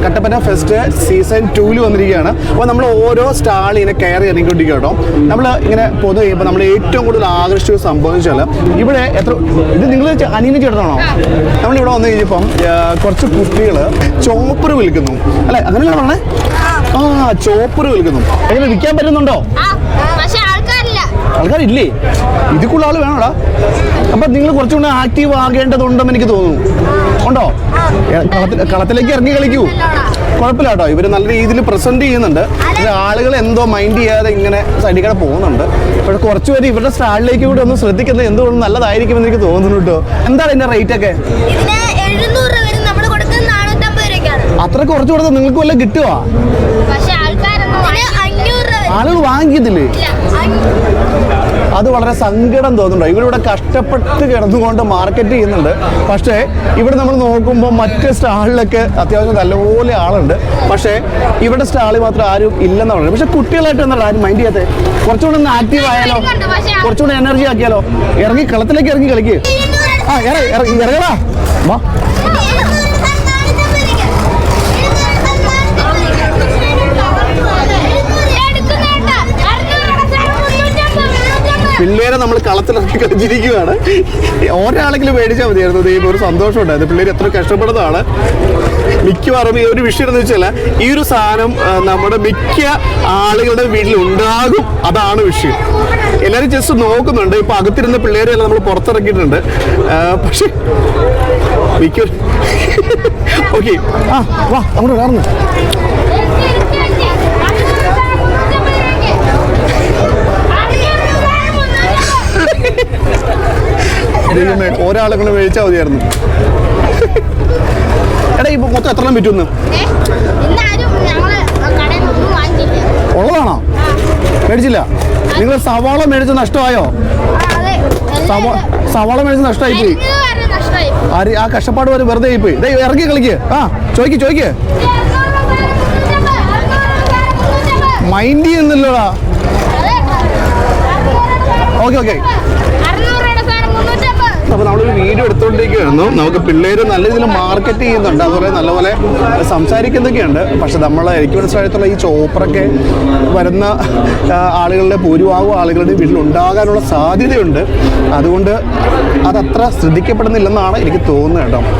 Kattappana fest season 2 വന്നിരിക്കുകയാണ്. അപ്പോൾ നമ്മൾ ഓരോ സ്റ്റാൾ ഇങ്ങനെ കയറി ഇറങ്ങിക്കൊണ്ടിരിക്കുക കേട്ടോ. നമ്മൾ ഇങ്ങനെ പൊതു കഴിയുമ്പോൾ നമ്മൾ ഏറ്റവും കൂടുതൽ ആകർഷിച്ച സംഭവം വെച്ചാൽ ഇവിടെ ഇത് നിങ്ങൾ അനിയനെ ചേട്ടനാണോ? നമ്മളിവിടെ വന്നു കഴിഞ്ഞപ്പം കുറച്ച് കുട്ടികൾ ചോപ്പർ വിൽക്കുന്നു അല്ലെ, അങ്ങനെയല്ല പറഞ്ഞേ? ചോപ്പർ വിൽക്കുന്നു. എങ്ങനെ വിൽക്കാൻ പറ്റുന്നുണ്ടോ? ആൾക്കാരില്ലേ? ഇതിക്കുള്ള ആൾ വേണോടാ. അപ്പം നിങ്ങൾ കുറച്ചുകൂടെ ആക്റ്റീവ് ആകേണ്ടതുണ്ടെന്ന് എനിക്ക് തോന്നുന്നു. ഉണ്ടോ? കളത്തിലേക്ക് ഇറങ്ങി കളിക്കൂ, കുഴപ്പമില്ല കേട്ടോ. ഇവർ നല്ല രീതിയിൽ പ്രസന്റ് ചെയ്യുന്നുണ്ട്. ആളുകൾ എന്തോ മൈൻഡ് ചെയ്യാതെ ഇങ്ങനെ സൈഡിൽ കൂടെ പോകുന്നുണ്ട്. പക്ഷെ കുറച്ചുപേര് ഇവരുടെ സ്റ്റാളിലേക്ക് കൂടെ ഒന്ന് ശ്രദ്ധിക്കുന്നത് എന്തുകൊണ്ട് നല്ലതായിരിക്കുമെന്ന് എനിക്ക് തോന്നുന്നു കേട്ടോ. എന്താണ് ഇതിന്റെ റേറ്റ് ഒക്കെ? അത്ര കുറച്ച് കൊടുത്താൽ നിങ്ങൾക്ക് വല്ലതും കിട്ടുവാ? ആളുകൾ വാങ്ങിക്കത്തില്ലേ? അത് വളരെ സങ്കടം തോന്നുന്നുണ്ടോ? ഇവരിവിടെ കഷ്ടപ്പെട്ട് കിടന്നുകൊണ്ട് മാർക്കറ്റ് ചെയ്യുന്നുണ്ട്. പക്ഷേ ഇവിടെ നമ്മൾ നോക്കുമ്പോൾ മറ്റ് സ്റ്റാളിലൊക്കെ അത്യാവശ്യം നല്ലപോലെ ആളുണ്ട്. പക്ഷേ ഇവിടെ സ്റ്റാളിൽ മാത്രം ആരും ഇല്ലെന്ന് പറയുന്നത്. പക്ഷെ കുട്ടികളായിട്ട് എന്നാൽ ആരും മൈൻഡ് ചെയ്യാതെ കുറച്ചുകൂടെ ഒന്ന് ആക്റ്റീവ് ആയാലോ, കുറച്ചുകൂടെ എനർജി ആക്കിയാലോ. ഇറങ്ങി കളത്തിലേക്ക് ഇറങ്ങി കളിക്ക്. ഇറങ്ങടാ വാ. പിള്ളേരെ നമ്മൾ കളത്തിലിറക്കി കളിച്ചിരിക്കുകയാണ്. ഒരാളെങ്കിലും മേടിച്ചാൽ മതിയായിരുന്നു. ദൈവം ഒരു സന്തോഷം ഉണ്ടായിരുന്നു. പിള്ളേർ എത്ര കഷ്ടപ്പെടുന്നതാണ്. മിക്കവാറും ഈ ഒരു വിഷയം എന്ന് വെച്ചാൽ ഈ ഒരു സാധനം നമ്മുടെ മിക്ക ആളുകളുടെ വീട്ടിലുണ്ടാകും. അതാണ് വിഷയം. എല്ലാവരും ജസ്റ്റ് നോക്കുന്നുണ്ട്. ഇപ്പൊ അകത്തിരുന്ന പിള്ളേരെല്ലാം നമ്മൾ പുറത്തിറക്കിയിട്ടുണ്ട്. പക്ഷെ മിക്ക ഓക്കെ വാ അങ്ങോട്ട് കാണുന്നു. ഒരാളെ മേടിച്ചാൽ മതിയായിരുന്നു. എടാ ഈ മൊത്തം എത്ര എണ്ണം വിറ്റുന്ന് ഉള്ളതാണോ? മേടിച്ചില്ല? നിങ്ങൾ സവാള മേടിച്ച നഷ്ടമായോ? സവാള മേടിച്ച നഷ്ടമായി പോയി. ആ കഷ്ടപ്പാട് വരെ വെറുതെ ആയിപ്പോയി. ഇറങ്ങി കളിക്ക്. ചോദിക്ക് മൈൻഡ് ചെയ്യുന്നില്ലടാ. ഓക്കെ അപ്പോൾ നമ്മളൊരു വീഡിയോ എടുത്തുകൊണ്ടിരിക്കുകയായിരുന്നു. നമുക്ക് പിള്ളേർ നല്ല രീതിയിൽ മാർക്കറ്റ് ചെയ്യുന്നുണ്ട്, അതുപോലെ നല്ലപോലെ സംസാരിക്കുന്നൊക്കെയുണ്ട്. പക്ഷെ എനിക്ക് മനസ്സിലായിട്ടുള്ള ഈ ചോപ്പറൊക്കെ വരുന്ന ആളുകളുടെ ഭൂരിഭാഗം ആളുകളുടെ വീട്ടിൽ ഉണ്ടാകാനുള്ള സാധ്യതയുണ്ട്. അതുകൊണ്ട് അതത്ര ശ്രദ്ധിക്കപ്പെടുന്നില്ലെന്നാണ് എനിക്ക് തോന്നുന്നത് കേട്ടോ.